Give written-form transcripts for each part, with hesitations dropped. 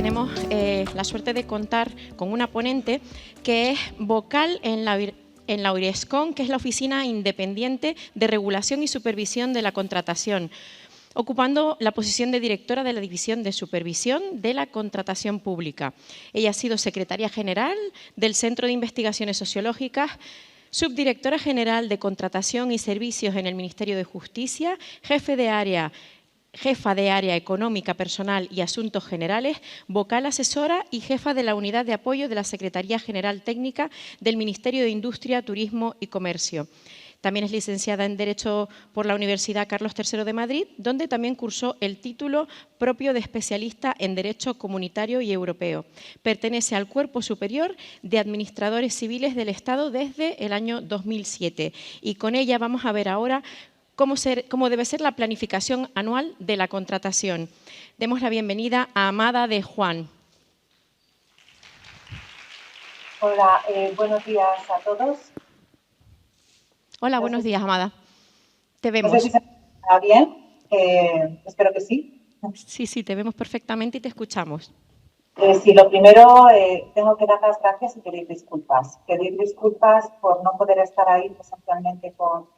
tenemos la suerte de contar con una ponente que es vocal en la Urescon, que es la Oficina Independiente de Regulación y Supervisión de la Contratación, ocupando la posición de directora de la División de Supervisión de la Contratación Pública. Ella ha sido secretaria general del Centro de Investigaciones Sociológicas, subdirectora general de Contratación y Servicios en el Ministerio de Justicia, jefa de área Económica, Personal y Asuntos Generales, vocal asesora y jefa de la Unidad de Apoyo de la Secretaría General Técnica del Ministerio de Industria, Turismo y Comercio. También es licenciada en Derecho por la Universidad Carlos III de Madrid, donde también cursó el título propio de especialista en Derecho Comunitario y Europeo. Pertenece al Cuerpo Superior de Administradores Civiles del Estado desde el año 2007. Y con ella vamos a ver ahora cómo debe ser la planificación anual de la contratación. Demos la bienvenida a Amada de Juan. Hola, buenos días a todos. Hola, buenos días, Amada. Te vemos. No sé si se está bien, espero que sí. Sí, te vemos perfectamente y te escuchamos. Sí, lo primero, tengo que dar las gracias y pedir disculpas. Pedir disculpas por no poder estar ahí presencialmente con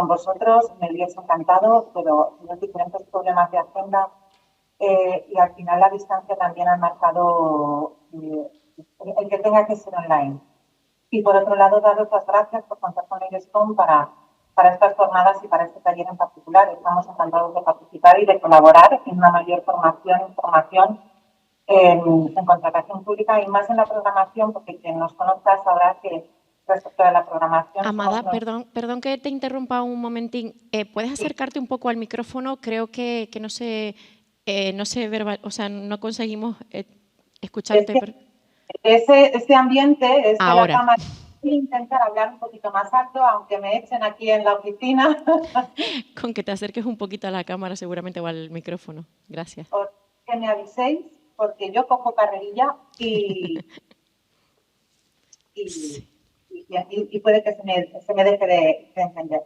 vosotros. Me hubiese encantado, pero los diferentes problemas de agenda y al final la distancia también ha marcado el que tenga que ser online. Y por otro lado, daros las gracias por contar con Urescon para estas jornadas y para este taller en particular. Estamos encantados de participar y de colaborar en una mayor formación, información en contratación pública y más en la programación, porque quien nos conozca sabrá que respecto a la programación... Amada, perdón que te interrumpa un momentín. ¿Puedes acercarte un poco al micrófono? Creo que no se verbal, o sea, no conseguimos escucharte. Este ambiente es de ahora. La cámara. Voy a intentar hablar un poquito más alto, aunque me echen aquí en la oficina. Con que te acerques un poquito a la cámara seguramente o al micrófono. Gracias. Que me aviséis, porque yo cojo carrerilla y puede que se me deje de entender.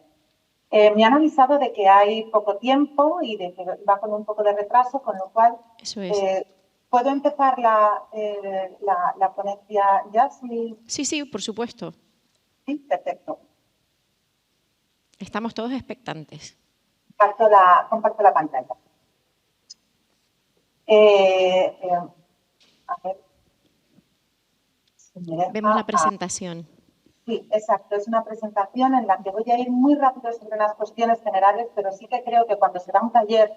Me han avisado de que hay poco tiempo y de que va con un poco de retraso, con lo cual... Eso es. ¿Puedo empezar la ponencia ya? Sí, por supuesto. Sí, perfecto. Estamos todos expectantes. Comparto la pantalla. A ver. Vemos la presentación. Sí, exacto. Es una presentación en la que voy a ir muy rápido sobre las cuestiones generales, pero sí que creo que cuando se da un taller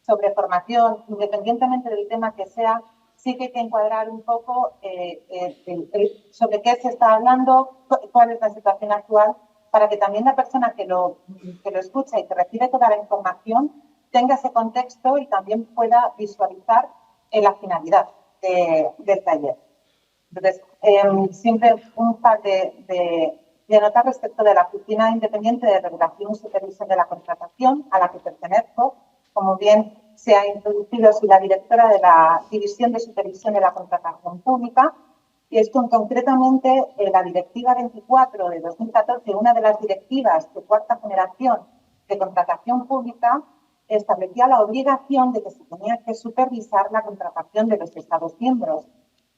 sobre formación, independientemente del tema que sea, sí que hay que encuadrar un poco sobre qué se está hablando, cuál es la situación actual, para que también la persona que lo escucha y que recibe toda la información tenga ese contexto y también pueda visualizar la finalidad del taller. Entonces, siempre un par de notas respecto de la Oficina Independiente de Regulación y Supervisión de la Contratación, a la que pertenezco. Como bien se ha introducido, soy la directora de la División de Supervisión de la Contratación Pública, y esto concretamente la Directiva 24 de 2014, una de las directivas de cuarta generación de contratación pública, establecía la obligación de que se tenía que supervisar la contratación de los Estados miembros.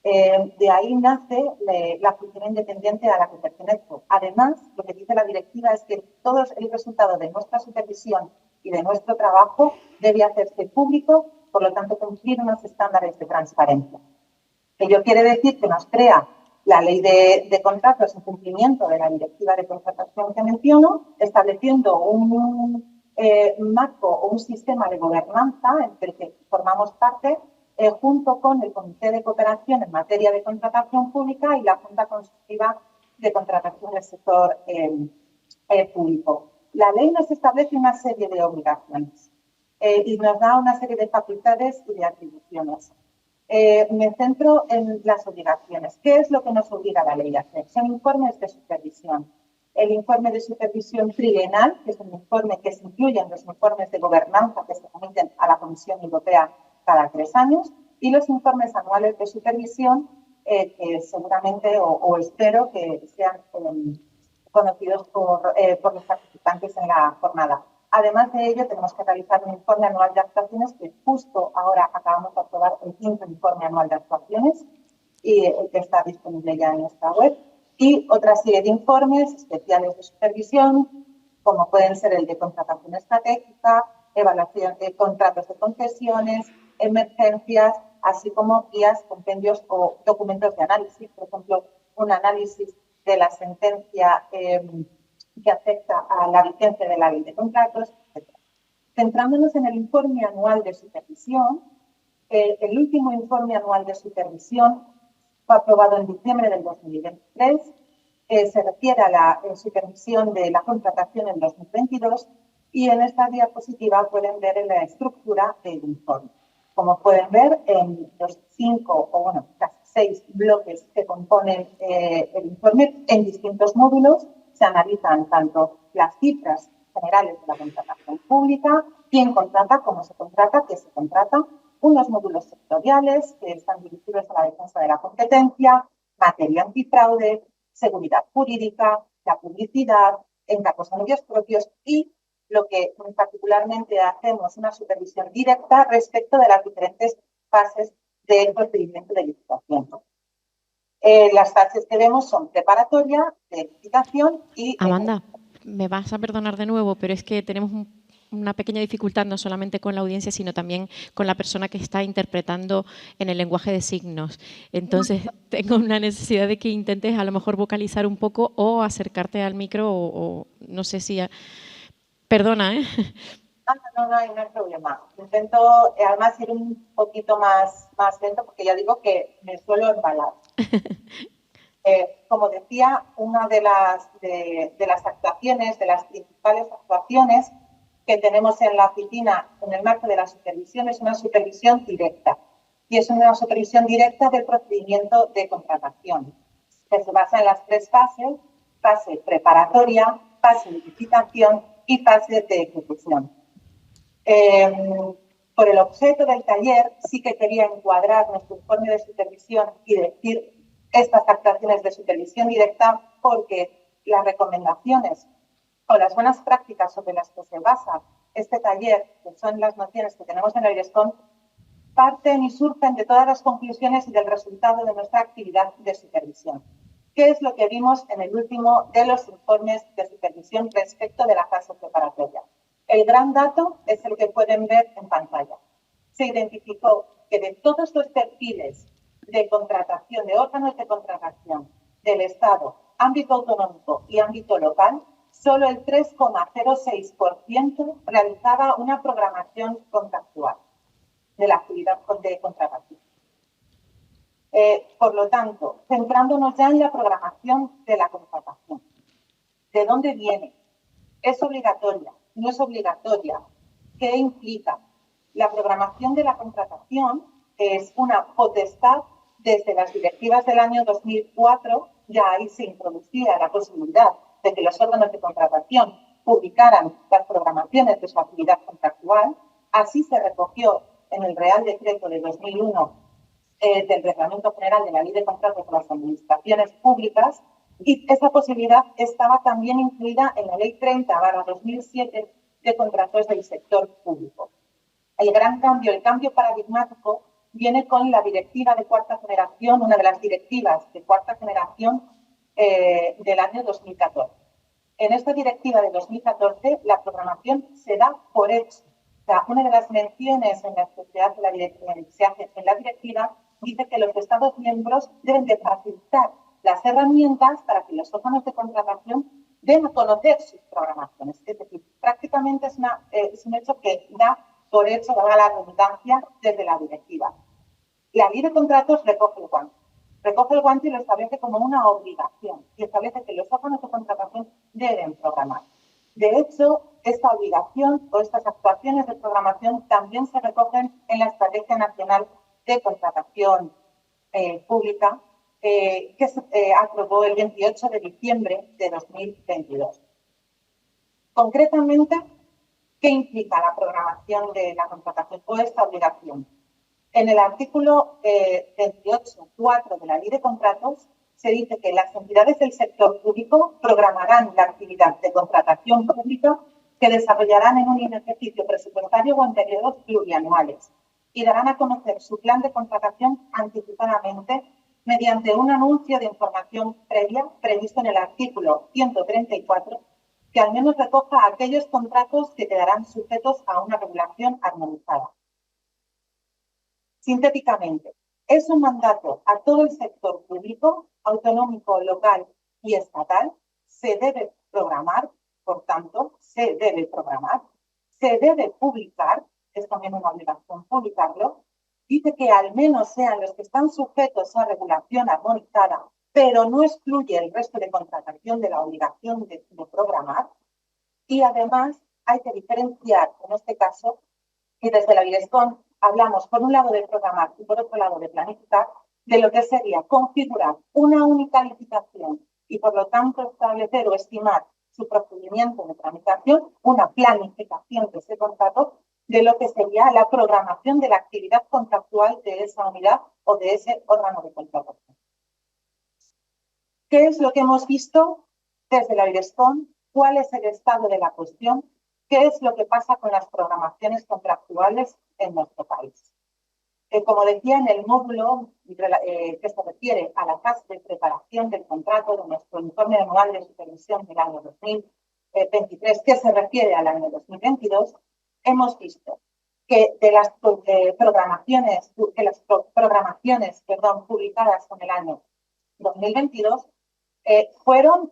De ahí nace la oficina independiente a la que pertenezco. Además, lo que dice la directiva es que todo el resultado de nuestra supervisión y de nuestro trabajo debe hacerse público, por lo tanto, cumplir unos estándares de transparencia. Ello quiere decir que nos crea la ley de contratos en cumplimiento de la directiva de contratación que menciono, estableciendo un marco o un sistema de gobernanza en el que formamos parte junto con el Comité de Cooperación en materia de contratación pública y la Junta Consultiva de Contratación del Sector Público. La ley nos establece una serie de obligaciones y nos da una serie de facultades y de atribuciones. Me centro en las obligaciones. ¿Qué es lo que nos obliga la ley a hacer? Son informes de supervisión. El informe de supervisión trienal, que es un informe que se incluye en los informes de gobernanza que se remiten a la Comisión Europea cada 3 años, y los informes anuales de supervisión que seguramente o espero que sean conocidos por los participantes en la jornada. Además de ello, tenemos que realizar un informe anual de actuaciones, que justo ahora acabamos de aprobar el 5º informe anual de actuaciones, y que está disponible ya en nuestra web, y otra serie de informes especiales de supervisión, como pueden ser el de contratación estratégica, evaluación de contratos de concesiones, emergencias, así como guías, compendios o documentos de análisis. Por ejemplo, un análisis de la sentencia que afecta a la vigencia de la ley de contratos, etc. Centrándonos en el informe anual de supervisión, el último informe anual de supervisión fue aprobado en diciembre del 2023, se refiere a la supervisión de la contratación en 2022, y en esta diapositiva pueden ver la estructura del informe. Como pueden ver, en los 5 o bueno, casi 6 bloques que componen el informe, en distintos módulos se analizan tanto las cifras generales de la contratación pública, quién contrata, cómo se contrata, qué se contrata, unos módulos sectoriales que están dirigidos a la defensa de la competencia, materia antifraude, seguridad jurídica, la publicidad, encargos a medios propios y lo que particularmente hacemos una supervisión directa respecto de las diferentes fases del procedimiento de licitación. Las fases que vemos son preparatoria, de licitación y... Amanda, me vas a perdonar de nuevo, pero es que tenemos una pequeña dificultad no solamente con la audiencia, sino también con la persona que está interpretando en el lenguaje de signos. Entonces, tengo una necesidad de que intentes a lo mejor vocalizar un poco o acercarte al micro o no sé si... Perdona, ¿eh? No hay problema. Intento, además, ir un poquito más lento porque ya digo que me suelo embalar. Como decía, una de las actuaciones, de las principales actuaciones que tenemos en la oficina en el marco de la supervisión es una supervisión directa. Y es una supervisión directa del procedimiento de contratación, que se basa en las 3 fases: fase preparatoria, fase de licitación y fase de ejecución. Por el objeto del taller, sí que quería encuadrar nuestro informe de supervisión y decir estas actuaciones de supervisión directa, porque las recomendaciones o las buenas prácticas sobre las que se basa este taller, que son las nociones que tenemos en el IRESCON, parten y surgen de todas las conclusiones y del resultado de nuestra actividad de supervisión. ¿Qué es lo que vimos en el último de los informes de supervisión respecto de la fase preparatoria? El gran dato es el que pueden ver en pantalla. Se identificó que de todos los perfiles de contratación, de órganos de contratación del Estado, ámbito autonómico y ámbito local, solo el 3,06% realizaba una programación contractual de la actividad de contratación. Por lo tanto, centrándonos ya en la programación de la contratación. ¿De dónde viene? ¿Es obligatoria? ¿No es obligatoria? ¿Qué implica? La programación de la contratación es una potestad desde las directivas del año 2004. Ya ahí se introducía la posibilidad de que los órganos de contratación publicaran las programaciones de su actividad contractual. Así se recogió en el Real Decreto de 2001 del Reglamento General de la Ley de Contratos de las Administraciones Públicas, y esa posibilidad estaba también incluida en la Ley 30/2007 de contratos del sector público. El gran cambio, el cambio paradigmático, viene con la directiva de 4ª generación, una de las directivas de 4ª generación del año 2014. En esta directiva de 2014, la programación se da por hecho. O sea, una de las menciones en la sociedad de la directiva dice que los Estados miembros deben de facilitar las herramientas para que los órganos de contratación den a conocer sus programaciones. Es decir, prácticamente es un hecho que da por hecho, valga la redundancia, desde la directiva. La Ley de Contratos recoge el guante y lo establece como una obligación, y establece que los órganos de contratación deben programar. De hecho, esta obligación o estas actuaciones de programación también se recogen en la Estrategia Nacional de Contratación Pública, que se aprobó el 28 de diciembre de 2022. Concretamente, ¿qué implica la programación de la contratación o esta obligación? En el artículo 28.4 de la Ley de Contratos se dice que las entidades del sector público programarán la actividad de contratación pública que desarrollarán en un ejercicio presupuestario o en periodos plurianuales y darán a conocer su plan de contratación anticipadamente mediante un anuncio de información previa previsto en el artículo 134, que al menos recoja aquellos contratos que quedarán sujetos a una regulación armonizada. Sintéticamente, es un mandato a todo el sector público, autonómico, local y estatal. Se debe programar, por tanto, se debe programar, se debe publicar, es también una obligación publicarlo. Dice que al menos sean los que están sujetos a regulación armonizada, pero no excluye el resto de contratación de la obligación de programar. Y además hay que diferenciar, en este caso, y desde la Dirección hablamos por un lado de programar y por otro lado de planificar, de lo que sería configurar una única licitación y por lo tanto establecer o estimar su procedimiento de tramitación, una planificación de ese contrato, de lo que sería la programación de la actividad contractual de esa unidad o de ese órgano de contratación. ¿Qué es lo que hemos visto desde la Dirección? ¿Cuál es el estado de la cuestión? ¿Qué es lo que pasa con las programaciones contractuales en nuestro país? Como decía, en el módulo que se refiere a la fase de preparación del contrato de nuestro informe anual de supervisión del año 2023, que se refiere al año 2022, hemos visto que de las programaciones publicadas en el año 2022 fueron,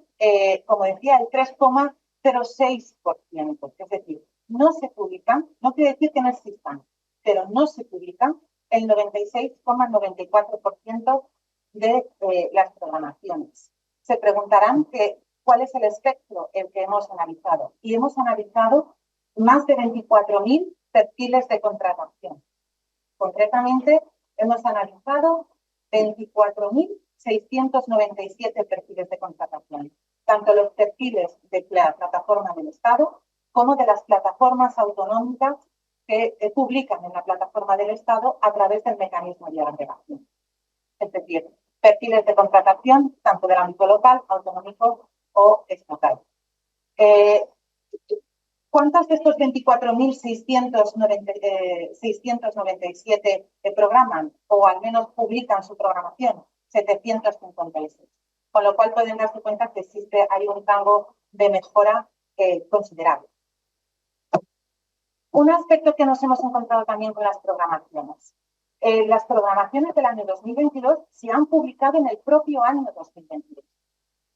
como decía, el 3,06%. Es decir, no se publican, no quiere decir que no existan, pero no se publican el 96,94% de las programaciones. Se preguntarán cuál es el espectro el que hemos analizado. Y hemos analizado más de 24.000 perfiles de contratación. Concretamente, hemos analizado 24.697 perfiles de contratación, tanto los perfiles de la plataforma del Estado como de las plataformas autonómicas que publican en la plataforma del Estado a través del mecanismo de agregación. Es decir, perfiles de contratación tanto del ámbito local, autonómico o estatal. ¿Cuántos de estos 24.697 programan o al menos publican su programación? 756. Con lo cual pueden darse cuenta que hay un rango de mejora considerable. Un aspecto que nos hemos encontrado también con las programaciones. Las programaciones del año 2022 se han publicado en el propio año 2022.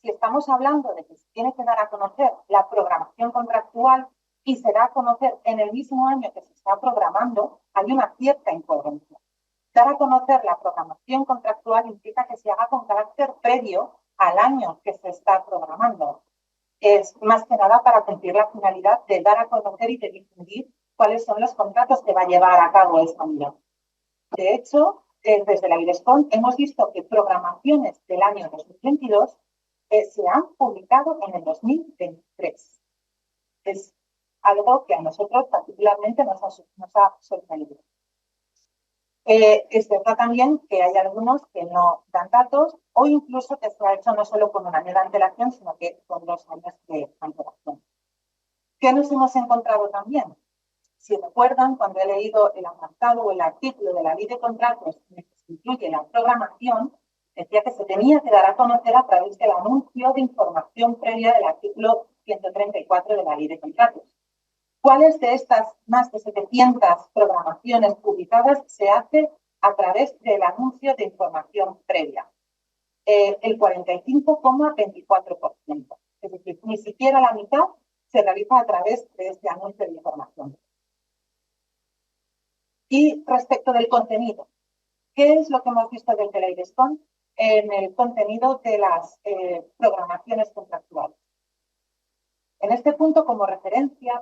Si estamos hablando de que se tiene que dar a conocer la programación contractual y se da a conocer en el mismo año que se está programando, hay una cierta incoherencia. Dar a conocer la programación contractual implica que se haga con carácter previo al año que se está programando. Es más que nada para cumplir la finalidad de dar a conocer y de difundir cuáles son los contratos que va a llevar a cabo esta unidad. De hecho, desde la Dirección hemos visto que programaciones del año 2022 se han publicado en el 2023. Es algo que a nosotros particularmente nos ha sorprendido. Es verdad también que hay algunos que no dan datos o incluso que se ha hecho no solo con un año de antelación, sino que con 2 años de antelación. ¿Qué nos hemos encontrado también? Si recuerdan, cuando he leído el apartado o el artículo de la Ley de Contratos en el que se incluye la programación, decía que se tenía que dar a conocer a través del anuncio de información previa del artículo 134 de la Ley de Contratos. ¿Cuáles de estas más de 700 programaciones publicadas se hace a través del anuncio de información previa? El 45,24%. Es decir, ni siquiera la mitad se realiza a través de este anuncio de información. Y respecto del contenido, ¿qué es lo que hemos visto desde la Dirección en el contenido de las programaciones contractuales? En este punto, como referencia,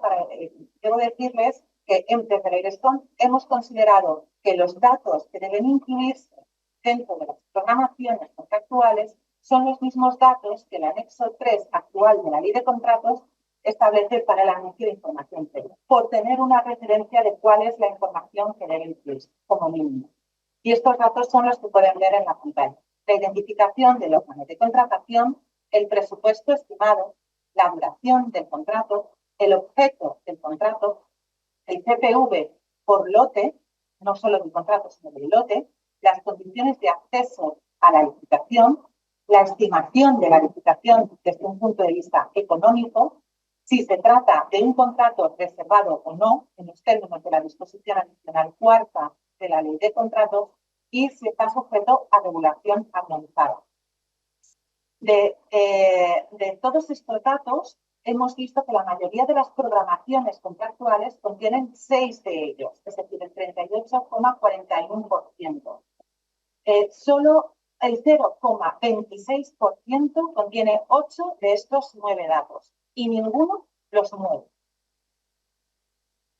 debo decirles que desde la Dirección hemos considerado que los datos que deben incluirse dentro de las programaciones contractuales son los mismos datos que el anexo 3 actual de la Ley de Contratos establece para el anuncio de información previa, por tener una referencia de cuál es la información que debe incluirse, como mínimo. Y estos datos son los que pueden ver en la pantalla. La identificación del órgano de contratación, el presupuesto estimado, la duración del contrato, el objeto del contrato, el CPV por lote, no solo del contrato, sino del lote, las condiciones de acceso a la licitación, la estimación de la licitación desde un punto de vista económico, si se trata de un contrato reservado o no, en los términos de la disposición adicional cuarta de la Ley de Contratos, y si está sujeto a regulación armonizada. De todos estos datos, hemos visto que la mayoría de las programaciones contractuales contienen 6 de ellos, es decir, el 38,41%. Solo el 0,26% contiene 8 de estos 9 datos y ninguno los mueve.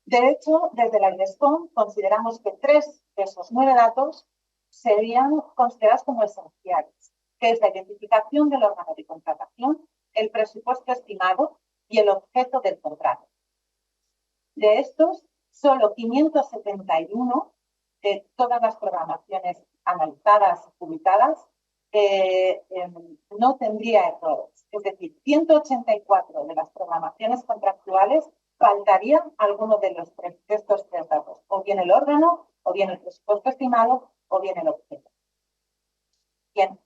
De hecho, desde la IDESCON consideramos que 3 de esos 9 datos serían considerados como esenciales, que es la identificación del órgano de contratación, el presupuesto estimado y el objeto del contrato. De estos, solo 571 de todas las programaciones analizadas y publicadas no tendría errores. Es decir, 184 de las programaciones contractuales faltaría alguno de estos 3 datos, o bien el órgano, o bien el presupuesto estimado, o bien el objeto. Bien,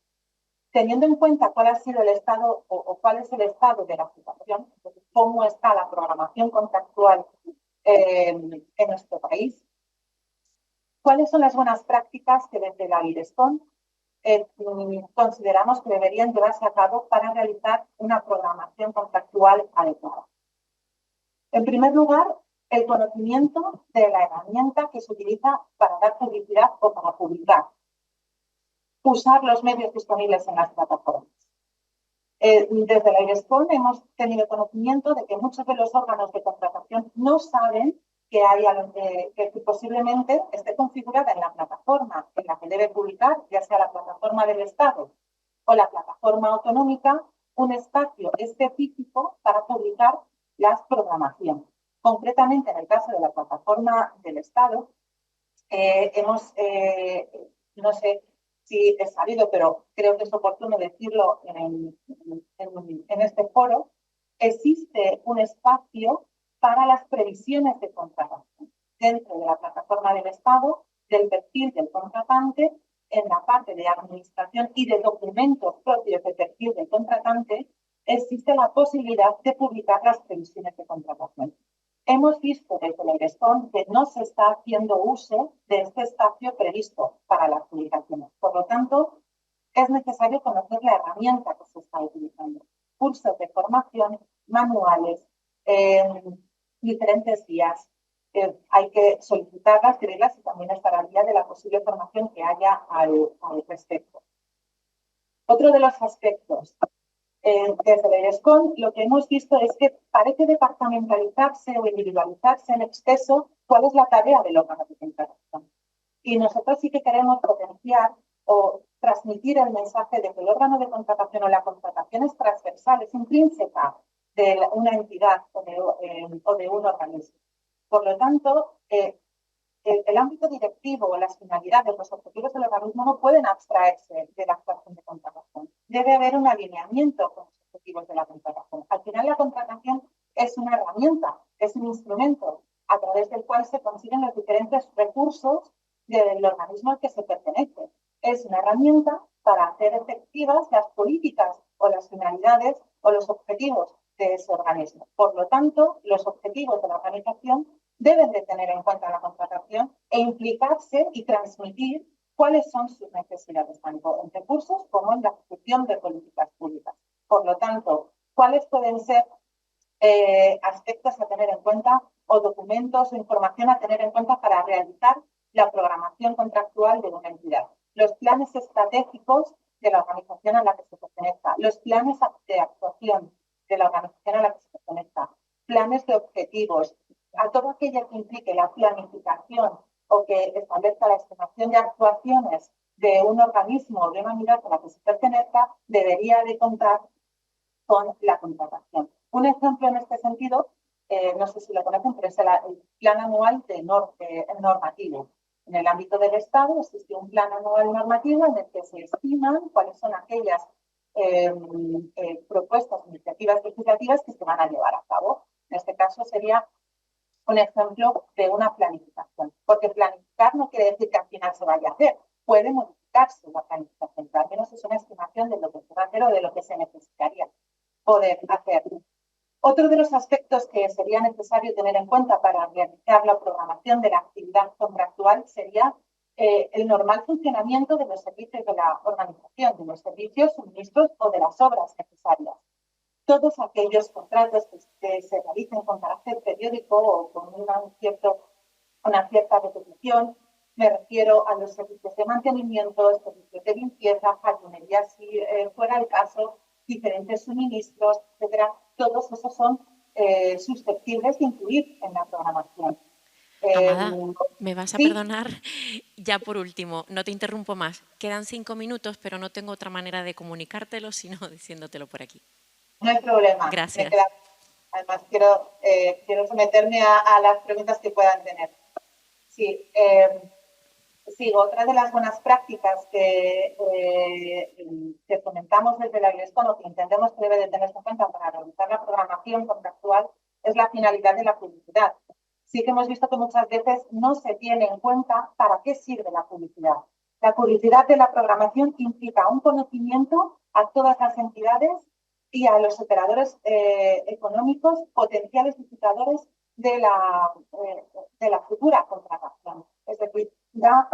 teniendo en cuenta cuál ha sido el estado o cuál es el estado de la situación, cómo está la programación contractual en nuestro país, cuáles son las buenas prácticas que desde la IDESCON consideramos que deberían llevarse a cabo para realizar una programación contractual adecuada. En primer lugar, el conocimiento de la herramienta que se utiliza para dar publicidad o para publicar. Usar los medios disponibles en las plataformas. Desde la IDESCON hemos tenido conocimiento de que muchos de los órganos de contratación no saben que posiblemente esté configurada en la plataforma en la que debe publicar, ya sea la plataforma del Estado o la plataforma autonómica, un espacio específico para publicar las programaciones. Concretamente, en el caso de la plataforma del Estado, no sé si es sabido, pero creo que es oportuno decirlo en este foro, existe un espacio para las previsiones de contratación dentro de la plataforma del Estado, del perfil del contratante, en la parte de administración y de documentos propios del perfil del contratante, existe la posibilidad de publicar las previsiones de contratación. Hemos visto desde la IDESCON que no se está haciendo uso de este espacio previsto para las publicaciones. Por lo tanto, es necesario conocer la herramienta que se está utilizando. Cursos de formación, manuales, diferentes guías. Hay que solicitarlas, creerlas y también estar al día de la posible formación que haya al respecto. Otro de los aspectos. Desde la IDESCON lo que hemos visto es que parece departamentalizarse o individualizarse en exceso cuál es la tarea del órgano de contratación. Y nosotros sí que queremos potenciar o transmitir el mensaje de que el órgano de contratación o la contratación es transversal, es intrínseca de una entidad o de un organismo. Por lo tanto, el ámbito directivo o las finalidades, los objetivos del organismo no pueden abstraerse de la actuación de contratación. Debe haber un alineamiento con los objetivos de la contratación. Al final, la contratación es una herramienta, es un instrumento a través del cual se consiguen los diferentes recursos del organismo al que se pertenece. Es una herramienta para hacer efectivas las políticas o las finalidades o los objetivos de ese organismo. Por lo tanto, los objetivos de la organización deben de tener en cuenta la contratación e implicarse y transmitir cuáles son sus necesidades, tanto en recursos como en la ejecución de políticas públicas. Por lo tanto, cuáles pueden ser aspectos a tener en cuenta o documentos o información a tener en cuenta para realizar la programación contractual de una entidad. Los planes estratégicos de la organización a la que se pertenezca, los planes de actuación de la organización a la que se pertenezca, planes de objetivos, a todo aquello que implique la planificación o que establezca la estimación de actuaciones de un organismo o de una unidad a la que se pertenezca, debería de contar con la contratación. Un ejemplo en este sentido, no sé si lo conocen, pero es el plan anual normativo. En el ámbito del Estado existe un plan anual normativo en el que se estiman cuáles son aquellas propuestas, iniciativas legislativas que se van a llevar a cabo. En este caso sería un ejemplo de una planificación, porque planificar no quiere decir que al final se vaya a hacer, puede modificarse la planificación, pero al menos es una estimación de lo que se va a hacer o de lo que se necesitaría poder hacer. Otro de los aspectos que sería necesario tener en cuenta para realizar la programación de la actividad contractual sería el normal funcionamiento de los servicios de la organización, de los servicios, suministros o de las obras necesarias. Todos aquellos contratos que se realicen con carácter periódico o con una cierta repetición, me refiero a los servicios de mantenimiento, servicios de limpieza, jardinería, si fuera el caso, diferentes suministros, etcétera. Todos esos son susceptibles de incluir en la programación. Amada, me vas a ¿sí? perdonar, ya por último, no te interrumpo más. Quedan 5 minutos, pero no tengo otra manera de comunicártelo sino diciéndotelo por aquí. No hay problema. Gracias. Además, quiero someterme a las preguntas que puedan tener. Sí, otra de las buenas prácticas que fomentamos desde la ILESCON o que entendemos que debe de tenerse en cuenta para realizar la programación contractual es la finalidad de la publicidad. Sí que hemos visto que muchas veces no se tiene en cuenta para qué sirve la publicidad. La publicidad de la programación implica un conocimiento a todas las entidades y a los operadores económicos, potenciales licitadores de la futura contratación. Es decir, da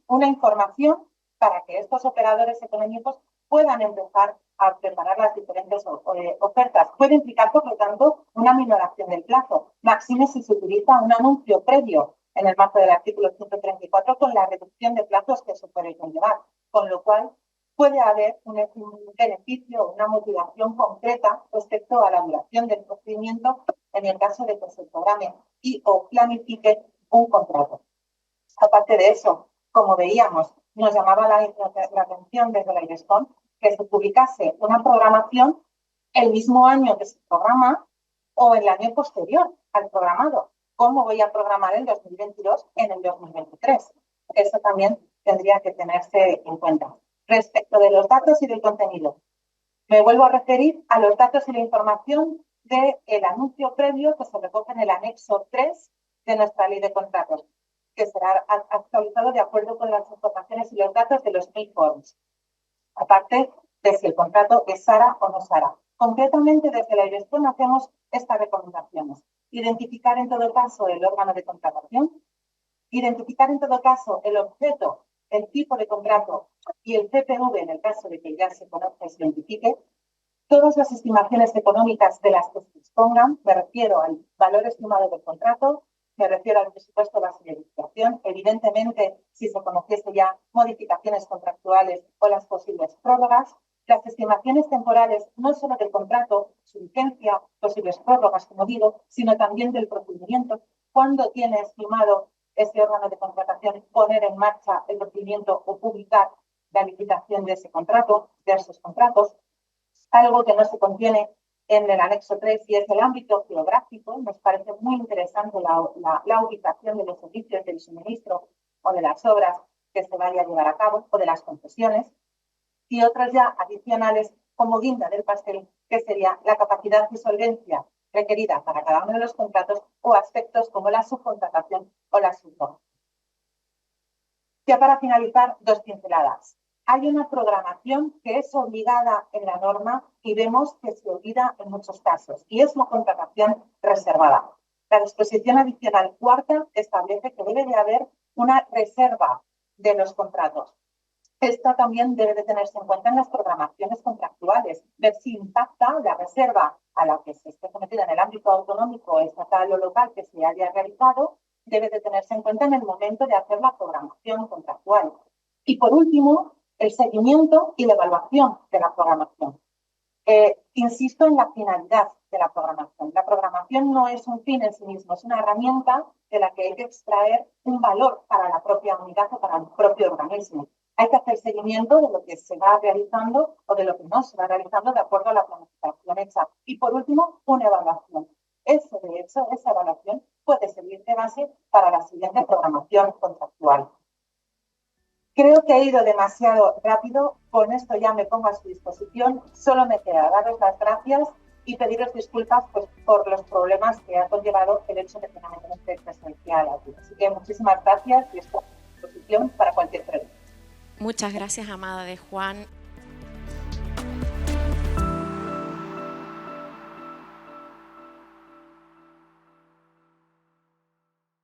una información para que estos operadores económicos puedan empezar a preparar las diferentes ofertas. Puede implicar, por lo tanto, una minoración del plazo, máxime si se utiliza un anuncio previo en el marco del artículo 134 con la reducción de plazos que eso puede conllevar, con lo cual puede haber un beneficio, una motivación concreta respecto a la duración del procedimiento en el caso de que se programe y o planifique un contrato. Aparte de eso, como veíamos, nos llamaba la atención desde la ILESCON que se publicase una programación el mismo año que se programa o el año posterior al programado. ¿Cómo voy a programar el 2022 en el 2023? Eso también tendría que tenerse en cuenta. Respecto de los datos y del contenido, me vuelvo a referir a los datos y la información del anuncio previo que se recoge en el anexo 3 de nuestra ley de contratos, que será actualizado de acuerdo con las informaciones y los datos de los Forms, aparte de si el contrato es SARA o no SARA. Concretamente, desde la ILESCON hacemos estas recomendaciones. Identificar en todo caso el órgano de contratación, identificar en todo caso el objeto, el tipo de contrato y el CPV en el caso de que ya se conozca y se identifique, todas las estimaciones económicas de las que se dispongan, me refiero al valor estimado del contrato, me refiero al presupuesto base de licitación, evidentemente si se conociese ya modificaciones contractuales o las posibles prórrogas, las estimaciones temporales no solo del contrato, su vigencia, posibles prórrogas, como digo, sino también del procedimiento, cuándo tiene estimado ese órgano de contratación poner en marcha el procedimiento o publicar la licitación de ese contrato, de esos contratos. Algo que no se contiene en el anexo 3 y es el ámbito geográfico. Nos parece muy interesante la ubicación de los servicios del suministro o de las obras que se vaya a llevar a cabo o de las concesiones. Y otras ya adicionales como guinda del pastel, que sería la capacidad de solvencia requerida para cada uno de los contratos o aspectos como la subcontratación o la subcontratación. Ya para finalizar, dos pinceladas. Hay una programación que es obligada en la norma y vemos que se olvida en muchos casos, y es la contratación reservada. La disposición adicional cuarta establece que debe de haber una reserva de los contratos. Esto también debe de tenerse en cuenta en las programaciones contractuales, ver si impacta la reserva a la que se esté sometida en el ámbito autonómico, estatal o local que se haya realizado, debe de tenerse en cuenta en el momento de hacer la programación contractual. Y por último, el seguimiento y la evaluación de la programación. Insisto en la finalidad de la programación. La programación no es un fin en sí mismo, es una herramienta de la que hay que extraer un valor para la propia unidad o para el propio organismo. Hay que hacer seguimiento de lo que se va realizando o de lo que no se va realizando de acuerdo a la planificación hecha. Y por último, una evaluación. De hecho, esa evaluación puede servir de base para la siguiente programación contractual. Creo que he ido demasiado rápido. Con esto ya me pongo a su disposición. Solo me queda daros las gracias y pediros disculpas pues, por los problemas que ha conllevado el hecho de que no esté presencial aquí. Así que muchísimas gracias y estoy a disposición para cualquier pregunta. Muchas gracias, Amada de Juan.